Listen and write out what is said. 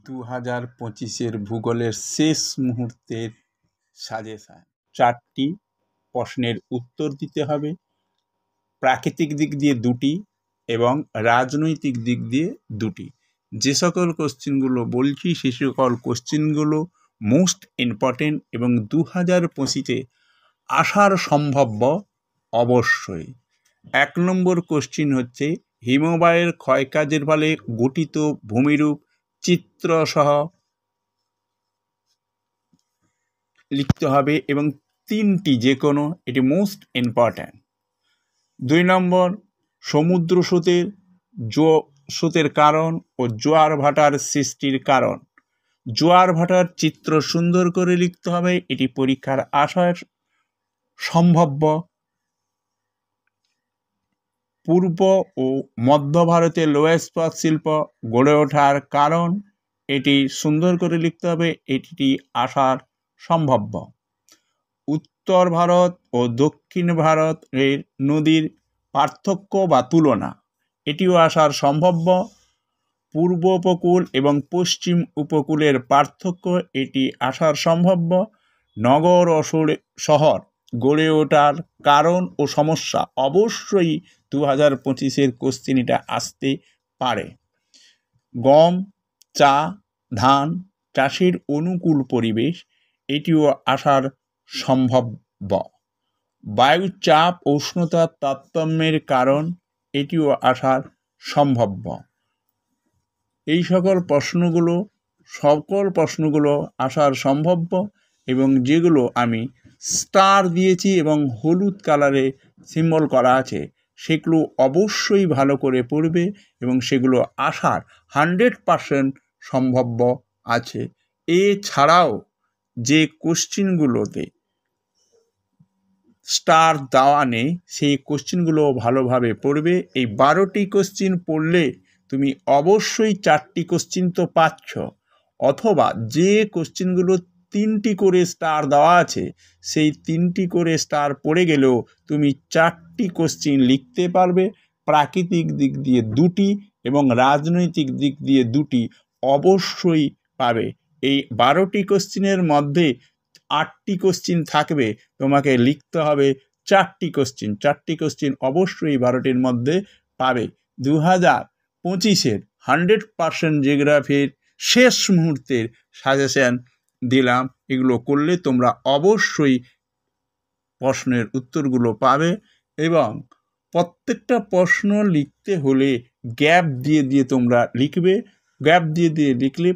2025-এর ভূগোলের শেষ মুহূর্তের সাজেশান। 4টি প্রশ্নের উত্তর দিতে হবে, প্রাকৃতিক দিক দিয়ে 2টি এবং রাজনৈতিক দিক দিয়ে 2টি। যে সকল কোশ্চেনগুলো বলছি সে সকল কোশ্চেনগুলো মোস্ট ইম্পর্টেন্ট এবং 2025-এ আসার সম্ভাব্য অবশ্যই। 1 নম্বর কোশ্চেন হচ্ছে হিমবাহের ক্ষয়কাজের ফলে গঠিত ভূমিরূপ চিত্রসহ লিখতে হবে এবং 3টি যে কোনো, এটি মোস্ট ইম্পর্ট্যান্ট। 2 নম্বর সমুদ্র স্রোতের কারণ ও জোয়ার ভাটার সৃষ্টির কারণ। জোয়ার ভাটার চিত্র সুন্দর করে লিখতে হবে, এটি পরীক্ষার আসার সম্ভাব্য। পূর্ব ও মধ্য ভারতে লৌহ ইস্পাত শিল্প গড়ে ওঠার কারণ, এটি সুন্দর করে লিখতে হবে, এটি আসার সম্ভাব্য। উত্তর ভারত ও দক্ষিণ ভারতের নদীর পার্থক্য বা তুলনা, এটিও আসার সম্ভাব্য। পূর্ব উপকূল এবং পশ্চিম উপকূলের পার্থক্য, এটি আসার সম্ভাব্য। নগর ও শহর গড়ে ওঠার কারণ ও সমস্যা, অবশ্যই 2025-এর কোশ্চেন এটা আসতে পারে। গম, চা, ধান চাষের অনুকূল পরিবেশ, এটিও আসার সম্ভাব্য। বায়ুচাপ উষ্ণতার তারতম্যের কারণ, এটিও আসার সম্ভাব্য। এই সকল প্রশ্নগুলো আসার সম্ভাব্য এবং যেগুলো আমি স্টার দিয়েছি এবং হলুদ কালারে সিম্বল করা আছে, সেগুলো অবশ্যই ভালো করে পড়বে এবং সেগুলো আসার 100% সম্ভাব্য আছে। এছাড়াও যে কোশ্চেনগুলোতে স্টার দেওয়া নেই সেই কোশ্চেনগুলো ভালোভাবে পড়বে। এই 12টি কোশ্চেন পড়লে তুমি অবশ্যই 4টি কোশ্চেন তো পাচ্ছ, অথবা যে কোশ্চেনগুলো 3টি করে স্টার দেওয়া আছে সেই 3টি করে স্টার পড়ে গেলেও তুমি 4টি কোশ্চেন লিখতে পারবে। প্রাকৃতিক দিক দিয়ে 2টি এবং রাজনৈতিক দিক দিয়ে 2টি অবশ্যই পাবে। এই 12টি কোশ্চেনের মধ্যে 8টি কোশ্চেন থাকবে, তোমাকে লিখতে হবে 4টি কোশ্চেন। 4টি কোশ্চেন অবশ্যই 12টির মধ্যে পাবে। 2025-এর 100% জিওগ্রাফির শেষ মুহূর্তের সাজেশন দিলাম। এগুলো করলে তোমরা অবশ্যই প্রশ্নের উত্তরগুলো পাবে এবং প্রত্যেকটা প্রশ্ন লিখতে হলে গ্যাপ দিয়ে তোমরা লিখবে। গ্যাপ দিয়ে লিখলে